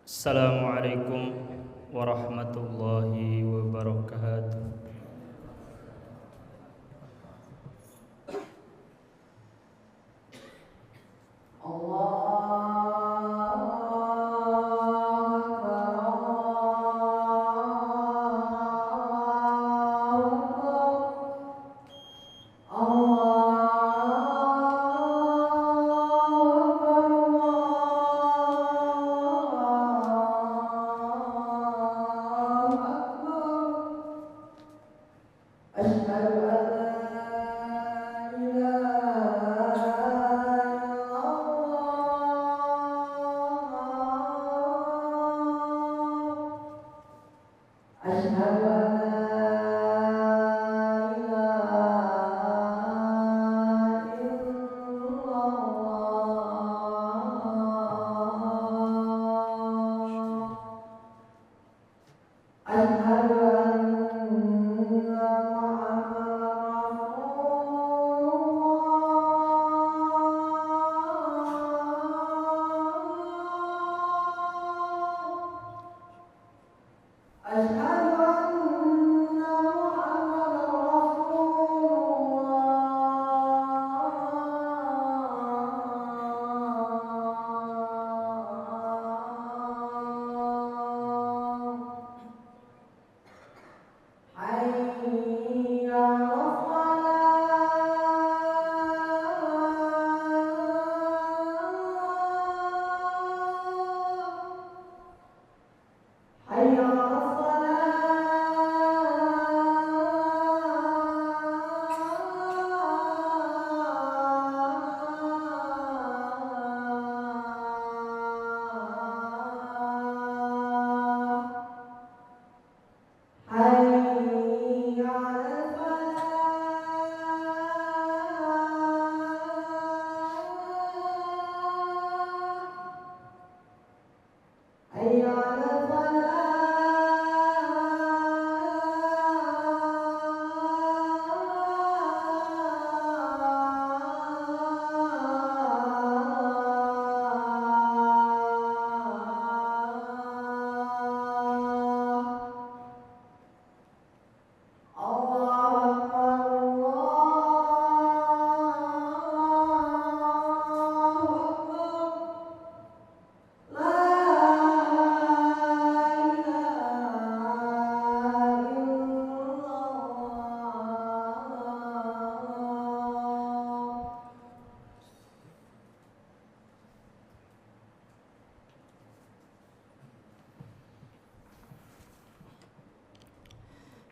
Assalamualaikum warahmatullahi wabarakatuh.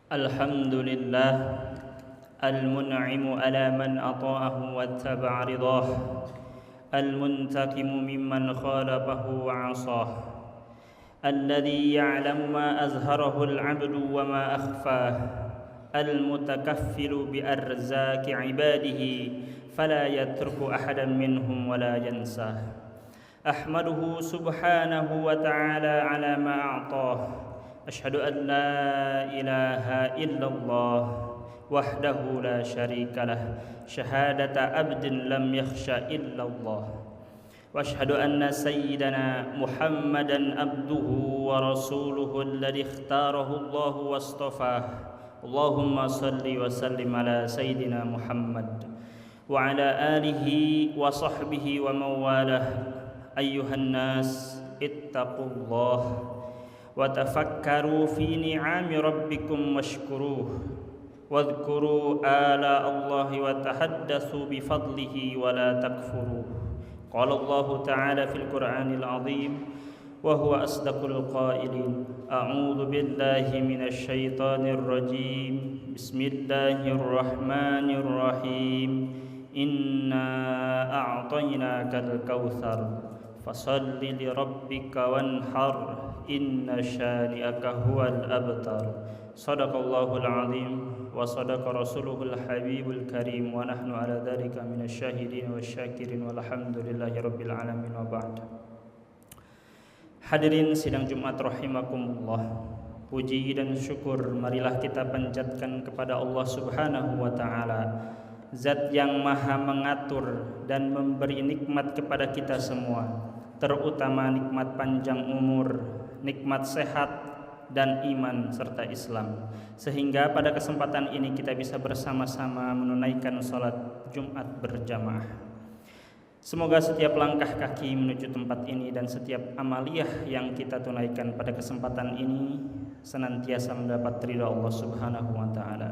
Alhamdulillah al-mun'imu ala man ata'ahu wattaba'a ridah, al-muntaqimu mimman khalafahu wa 'asah, alladhi ya'lamu ma azharahu al-'abdu wa ma akhfah, al-mutakaffilu bi arzaqi 'ibadihi fala yatruku ahadan minhum wa la yansah. Ahmaduhu subhanahu wa ta'ala ala ma a'tah. Asyhadu an la ilaha illallah wahdahu la syarikalah syahadata abdin lam yakhsha illallah wa asyhadu anna sayyidana Muhammadan abduhu wa rasuluhu alladhi ikhtarahu Allah wastafah. Allahumma salli wa sallim ala sayyidina Muhammad wa ala alihi wa sahbihi wa mawalah. Ayyuhan nas ittaqullah wa tafakkaru fi ni'ami rabbikum washkuruh wadhkuru ala Allahi wa tahaddatsu bi fadlihi wa la takfuru. Qala Allah ta'ala fil Qur'anil 'azim wa huwa asdaqul qailin. A'udzu billahi minasy syaithanir rajim. Bismillahirrahmanirrahim. Inna a'tainakal kautsar fasalli li rabbika wanhar inna syani'aka huwal abtar. Sadaqallahul azim wa sadaqa rasuluhul habibul karim wa nahnu ala dzalika minasyahidin wasyakirin walhamdulillahi rabbil alamin wa ba'd. Hadirin sidang Jumat rahimakumullah. Puji dan syukur marilah kita panjatkan kepada Allah Subhanahu wa taala, Zat yang maha mengatur dan memberi nikmat kepada kita semua, terutama nikmat panjang umur, nikmat sehat dan iman serta Islam, sehingga pada kesempatan ini kita bisa bersama-sama menunaikan salat Jumat berjamaah. Semoga setiap langkah kaki menuju tempat ini dan setiap amaliyah yang kita tunaikan pada kesempatan ini senantiasa mendapat ridha Allah Subhanahu wa taala.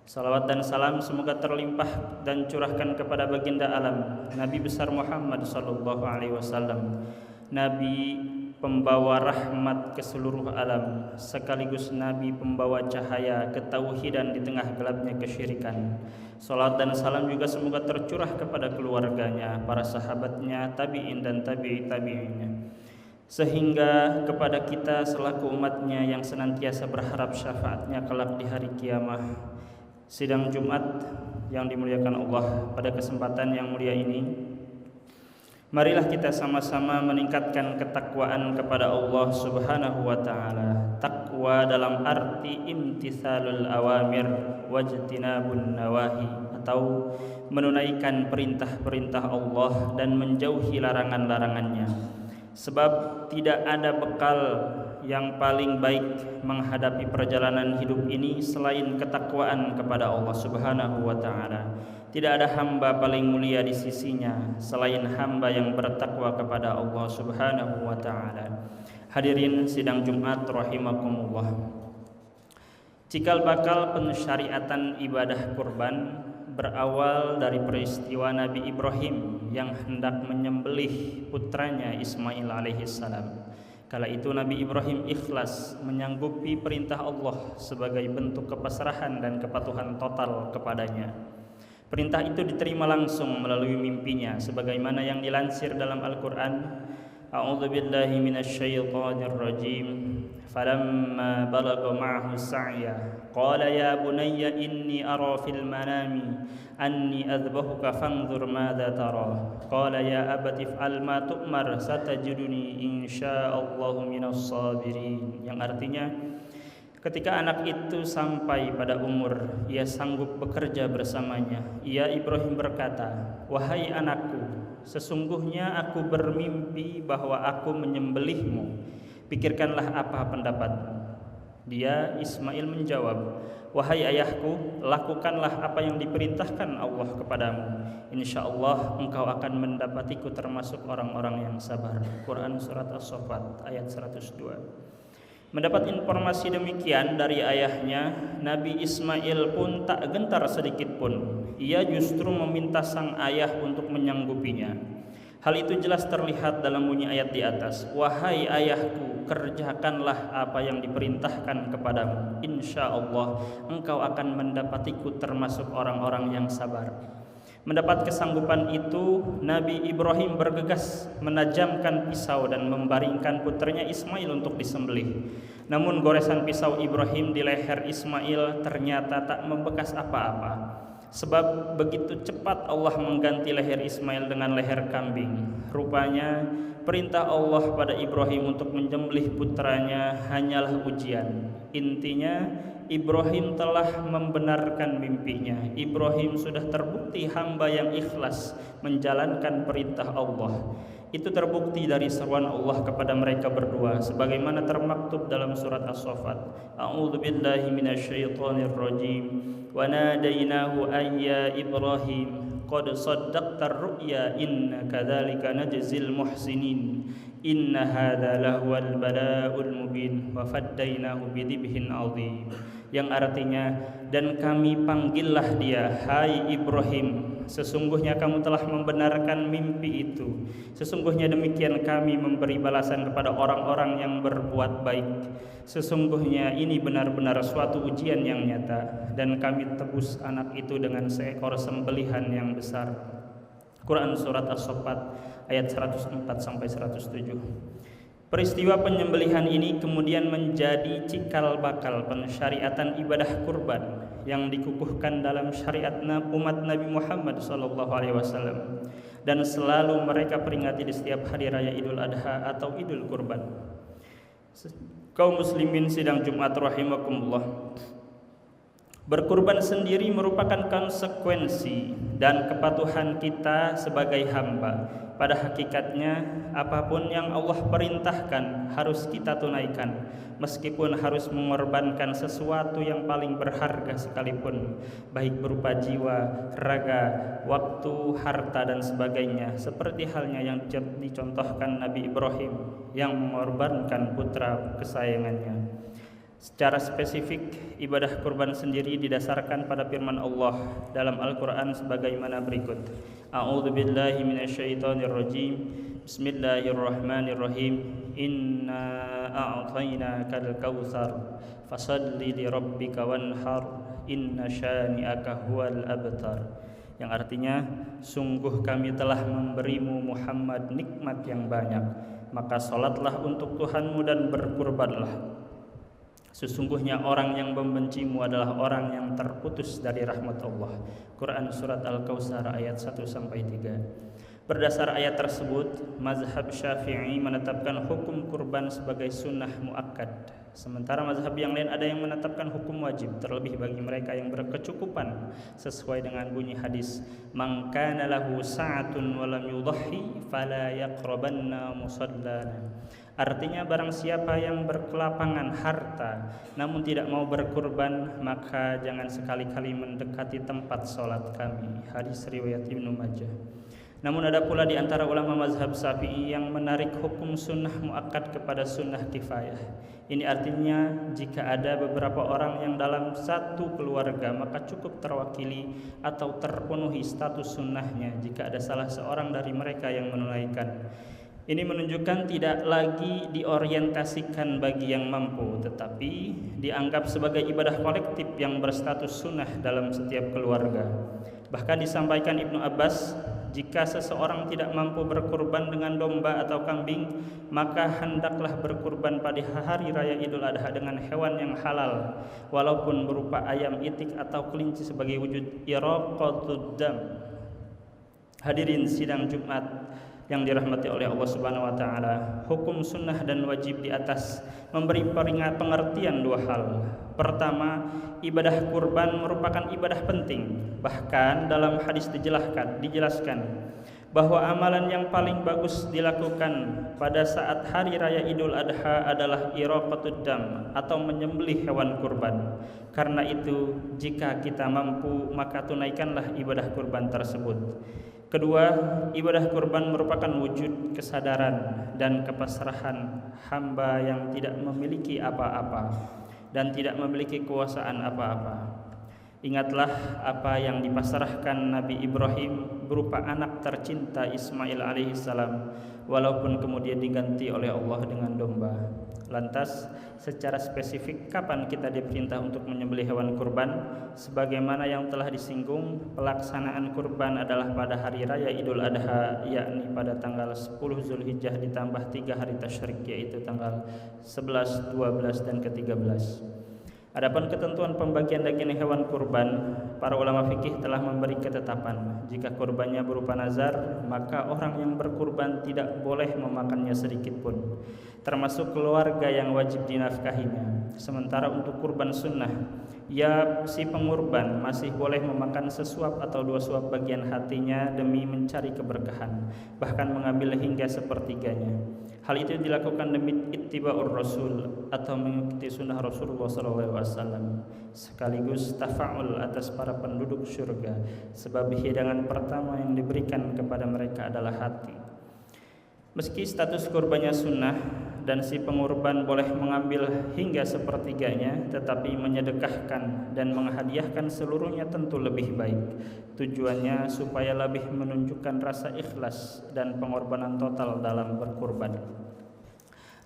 Salawat dan salam semoga terlimpah dan curahkan kepada baginda alam Nabi besar Muhammad sallallahu alaihi wasallam, Nabi pembawa rahmat ke seluruh alam, sekaligus Nabi pembawa cahaya ketauhidan di tengah gelapnya kesyirikan. Salat dan salam juga semoga tercurah kepada keluarganya, para sahabatnya, tabi'in dan tabi'innya, sehingga kepada kita selaku umatnya yang senantiasa berharap syafaatnya kelak di hari kiamah. Sidang Jumat yang dimuliakan Allah, pada kesempatan yang mulia ini marilah kita sama-sama meningkatkan ketakwaan kepada Allah Subhanahu wa taala. Takwa dalam arti imtithalul awamir wajtinabun nawahi, atau menunaikan perintah-perintah Allah dan menjauhi larangan-larangannya. Sebab tidak ada bekal yang paling baik menghadapi perjalanan hidup ini selain ketakwaan kepada Allah Subhanahu wa taala. Tidak ada hamba paling mulia di sisinya selain hamba yang bertakwa kepada Allah Subhanahu wa taala. Hadirin sidang Jumat rahimakumullah. Cikal bakal pensyariatan ibadah kurban berawal dari peristiwa Nabi Ibrahim yang hendak menyembelih putranya Ismail alaihissalam. Kala itu Nabi Ibrahim ikhlas menyanggupi perintah Allah sebagai bentuk kepasrahan dan kepatuhan total kepadanya. Perintah itu diterima langsung melalui mimpinya sebagaimana yang dilansir dalam Al-Qur'an. A'udzu billahi minasyaitonir rajim. Falamma balagha ma'ahu sa'ya qala ya bunayya inni ara fil manami anni adhbahuka fanzur madza tara qala ya abati if'al ma tu'mar satajiduni insyaallahu minas sabirin, yang artinya ketika anak itu sampai pada umur ia sanggup bekerja bersamanya, ia Ibrahim berkata, "Wahai anakku, sesungguhnya aku bermimpi bahwa aku menyembelihmu. Pikirkanlah apa pendapatmu." Dia Ismail menjawab, "Wahai ayahku, lakukanlah apa yang diperintahkan Allah kepadamu. Insyaallah engkau akan mendapatiku termasuk orang-orang yang sabar." Quran surat As-Saffat ayat 102. Mendapat informasi demikian dari ayahnya, Nabi Ismail pun tak gentar sedikit pun. Ia justru meminta sang ayah untuk menyanggupinya. Hal itu jelas terlihat dalam bunyi ayat di atas. "Wahai ayahku, kerjakanlah apa yang diperintahkan kepadamu. Insyaallah engkau akan mendapatiku termasuk orang-orang yang sabar." Mendapat kesanggupan itu, Nabi Ibrahim bergegas menajamkan pisau dan membaringkan putranya Ismail untuk disembelih. Namun goresan pisau Ibrahim di leher Ismail ternyata tak membekas apa-apa. Sebab begitu cepat Allah mengganti leher Ismail dengan leher kambing. Rupanya perintah Allah pada Ibrahim untuk menyembelih putranya hanyalah ujian. Intinya Ibrahim telah membenarkan mimpinya. Ibrahim sudah terbukti hamba yang ikhlas menjalankan perintah Allah. Itu terbukti dari seruan Allah kepada mereka berdua sebagaimana termaktub dalam surat As-Saffat. A'udzu billahi minasyaitonir rajim. Wa nadainahu ayya Ibrahim qad saddaqtar ru'ya inna kadzalika najzil muhsinin. Inna hadza lahuwal bala'ul mubin wa faddainahu bidibhin 'adzim. Yang artinya, dan kami panggillah dia, hai Ibrahim, sesungguhnya kamu telah membenarkan mimpi itu. Sesungguhnya demikian kami memberi balasan kepada orang-orang yang berbuat baik. Sesungguhnya ini benar-benar suatu ujian yang nyata, dan kami tebus anak itu dengan seekor sembelihan yang besar. Quran surat As-Saffat ayat 104 sampai 107. Peristiwa penyembelihan ini kemudian menjadi cikal bakal pensyariatan ibadah kurban yang dikukuhkan dalam syariat umat Nabi Muhammad SAW, dan selalu mereka peringati di setiap hari raya Idul Adha atau Idul Kurban. Kaum muslimin sidang Jumat rahimakumullah. Berkurban sendiri merupakan konsekuensi dan kepatuhan kita sebagai hamba. Pada hakikatnya, apapun yang Allah perintahkan harus kita tunaikan, meskipun harus mengorbankan sesuatu yang paling berharga sekalipun, baik berupa jiwa, raga, waktu, harta, dan sebagainya. Seperti halnya yang dicontohkan Nabi Ibrahim yang mengorbankan putra kesayangannya. Secara spesifik, ibadah kurban sendiri didasarkan pada firman Allah dalam Al-Quran sebagaimana berikut. A'udzu billahi minasyaitonir rajim. Bismillahirrahmanirrahim. Inna a'tainakal kautsar fashalli li rabbika wanhar inna syani'aka huwal abtar. Yang artinya, sungguh kami telah memberimu Muhammad nikmat yang banyak, maka salatlah untuk Tuhanmu dan berkurbanlah. Sesungguhnya orang yang membencimu adalah orang yang terputus dari rahmat Allah. Quran Surat Al-Kautsar ayat 1-3. Berdasar ayat tersebut, mazhab Syafi'i menetapkan hukum kurban sebagai sunnah muakkad. Sementara mazhab yang lain ada yang menetapkan hukum wajib, terlebih bagi mereka yang berkecukupan, sesuai dengan bunyi hadis, "Man kana lahu sa'atun wa lam yudhhi fala yaqrabanna musallana." Artinya, barang siapa yang berkelapangan harta namun tidak mau berkurban, maka jangan sekali-kali mendekati tempat sholat kami. Hadis riwayat Ibnu Majah. Namun ada pula di antara ulama mazhab Syafi'i yang menarik hukum sunnah muakkad kepada sunnah kifayah. Ini artinya jika ada beberapa orang yang dalam satu keluarga, maka cukup terwakili atau terpenuhi status sunnahnya jika ada salah seorang dari mereka yang menunaikan. Ini menunjukkan tidak lagi diorientasikan bagi yang mampu, tetapi dianggap sebagai ibadah kolektif yang berstatus sunnah dalam setiap keluarga. Bahkan disampaikan Ibnu Abbas, jika seseorang tidak mampu berkurban dengan domba atau kambing, maka hendaklah berkurban pada hari raya Idul Adha dengan hewan yang halal, walaupun berupa ayam itik atau kelinci sebagai wujud iraqatud dam. Hadirin sidang Jumat yang dirahmati oleh Allah Subhanahu wa taala, hukum sunnah dan wajib di atas memberi pengertian dua hal. Pertama, ibadah kurban merupakan ibadah penting. Bahkan dalam hadis dijelaskan bahwa amalan yang paling bagus dilakukan pada saat hari raya Idul Adha adalah iraqatud dam atau menyembelih hewan kurban. Karena itu, jika kita mampu, maka tunaikanlah ibadah kurban tersebut. Kedua, ibadah kurban merupakan wujud kesadaran dan kepasrahan hamba yang tidak memiliki apa-apa dan tidak memiliki kekuasaan apa-apa. Ingatlah apa yang dipasrahkan Nabi Ibrahim berupa anak tercinta Ismail alaihissalam, walaupun kemudian diganti oleh Allah dengan domba. Lantas, secara spesifik kapan kita diperintah untuk menyembelih hewan kurban? Sebagaimana yang telah disinggung, pelaksanaan kurban adalah pada hari raya Idul Adha, yakni pada tanggal 10 Zulhijjah ditambah 3 hari tasyrik, yaitu tanggal 11, 12, dan ke-13. Adapun ketentuan pembagian daging hewan kurban, para ulama fikih telah memberi ketetapan. Jika kurbannya berupa nazar, maka orang yang berkurban tidak boleh memakannya sedikit pun, termasuk keluarga yang wajib dinafkahinya. Sementara untuk kurban sunnah, si pengurban masih boleh memakan sesuap atau 2 suap bagian hatinya demi mencari keberkahan, bahkan mengambil hingga sepertiganya. Hal itu dilakukan demi ittiba'ur Rasul atau mengikuti sunnah Rasulullah SAW, sekaligus tafa'ul atas para penduduk surga, sebab hidangan pertama yang diberikan kepada mereka adalah hati. Meski status kurbannya sunnah dan si pengurban boleh mengambil hingga sepertiganya, tetapi menyedekahkan dan menghadiahkan seluruhnya tentu lebih baik. Tujuannya supaya lebih menunjukkan rasa ikhlas dan pengorbanan total dalam berkurban.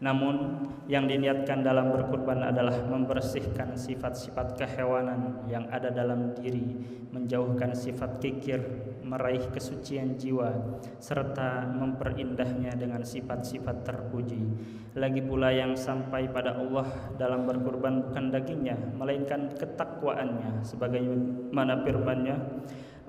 Namun, yang diniatkan dalam berkurban adalah membersihkan sifat-sifat kehewanan yang ada dalam diri, menjauhkan sifat kikir, meraih kesucian jiwa, serta memperindah,nya dengan sifat-sifat terpuji. Lagi pula yang sampai pada Allah dalam berkurban bukan dagingnya, melainkan ketakwaannya, sebagaimana firman-Nya,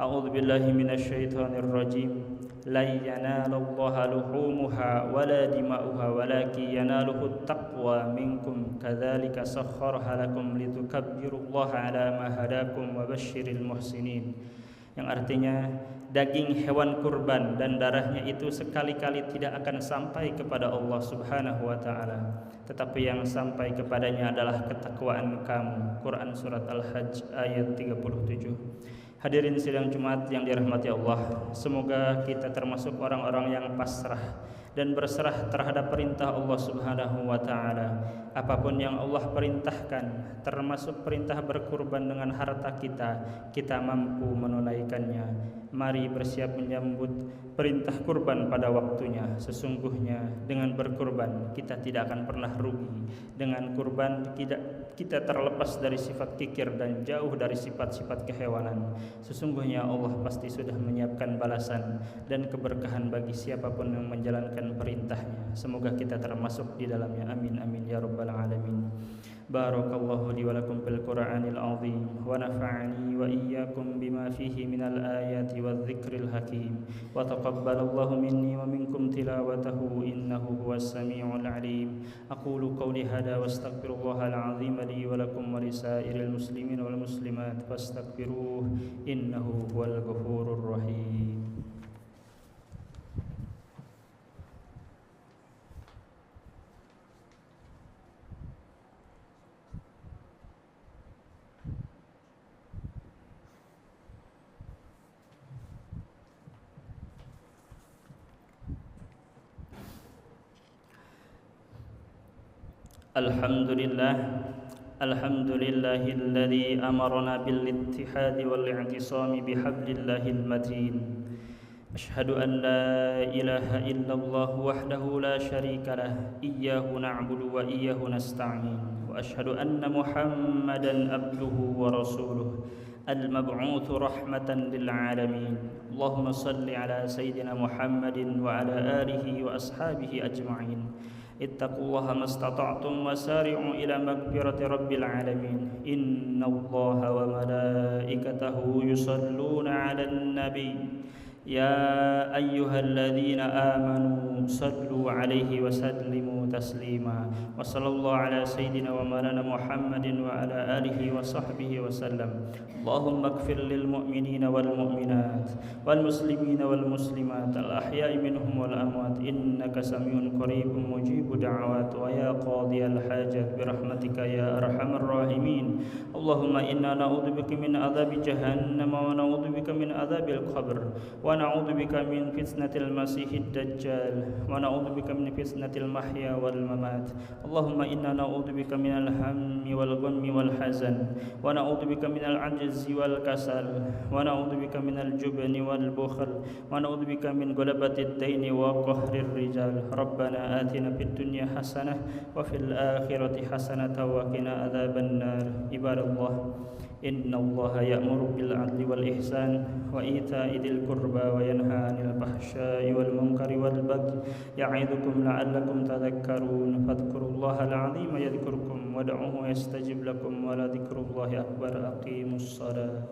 A'udzu billahi minasyaitonir rajim. La yanalallaha luhumuha wala dima'uha walakin yanaluhu taqwa minkum kadzalika sakhkharaha lakum litukabbirullaha ala ma hadakum wa basyiril muhsinin. Yang artinya daging hewan kurban dan darahnya itu sekali-kali tidak akan sampai kepada Allah Subhanahu wa taala, tetapi yang sampai kepadanya adalah ketakwaan kamu. Quran surat Al-Hajj ayat 37. Hadirin sidang Jumat yang dirahmati Allah, semoga kita termasuk orang-orang yang pasrah dan berserah terhadap perintah Allah Subhanahu wa taala. Apapun yang Allah perintahkan, termasuk perintah berkurban dengan harta kita mampu menunaikannya. Mari bersiap menyambut perintah kurban pada waktunya. Sesungguhnya dengan berkurban kita tidak akan pernah rugi. Dengan kurban kita terlepas dari sifat kikir dan jauh dari sifat-sifat kehewanan. Sesungguhnya Allah pasti sudah menyiapkan balasan dan keberkahan bagi siapapun yang menjalankan perintahnya. Semoga kita termasuk di dalamnya. Amin amin ya rabbal alamin. Barakallahu li wa lakum bil Qur'anil azim wa nafa'ani wa iyyakum bima fihi minal ayati wadh-dhikril hakim wa taqabbalallahu minni wa minkum tilawatahu innahu huwas samiul alim. Aqulu qawli hadha wastaghfirullahal azim li wa lakum wa lisairil muslimin wal muslimat fastaghfiruhu innahu huwal ghafurur rahim. Alhamdulillahilladzi amarna bil ittihadi wal i'tisami bihablillahil matin. Asyhadu an la ilaha illallah wahdahu la syarika lah, iyyahu na'budu wa iyyahu nasta'in. Wa asyhadu anna Muhammadan abduhu wa rasuluh al-mab'utsu rahmatan lil alamin. Allahumma shalli ala sayyidina Muhammadin wa ala alihi wa ashabihi ajma'in. Ittaqullaha mastata'tum wasari'u ila maghfirati rabbil alamin. Innallaha wa malaikatahu yusalluna 'alan nabiy. Ya ayyuhalladzina amanu sallu 'alaihi wa sallimu taslima. Wa sallallahu ala sayyidina wa maulana Muhammadin wa ala alihi wa sahbihi wa sallam. Allahumma ighfir lil mu'minina wal mu'minat wal muslimina wal muslimat al ahya'i minhum wal amwat innaka samiun qaribun mujibud da'awat wa ya qadiyal hajat bi rahmatika ya arhamar rahimin. Allahumma inna na'udzubika min adzabi jahannam wa na'udzubika min adzabil qabr wa na'udzubika min fitnatil masiihid dajjal wa na'udzubika min fitnatil mahya wal mamat. Allahumma inna na'udzubika minal hammi wal ghammi wal hazan wa na'udzubika minal ajzi wal kasal wa na'udzubika minal jubni wal bukhl wa na'udzubika min ghalabatid daini wa qahrir rijal. Rabbana atina fid dunya hasanah wa fil akhirati hasanah wa qina adzaban nar. Ibadallah, innallaha ya'muru bil 'adli wal ihsan wa ita'i dzil qurba wa yanha 'anil fahsya'i wal munkari wal bagyi ya'idukum la'allakum tadhakkarun. Fadhkurullaha al-'azima yadhkurkum wad'uhu yastajib lakum wa la dzikrullahi akbar. Aqimus shalah.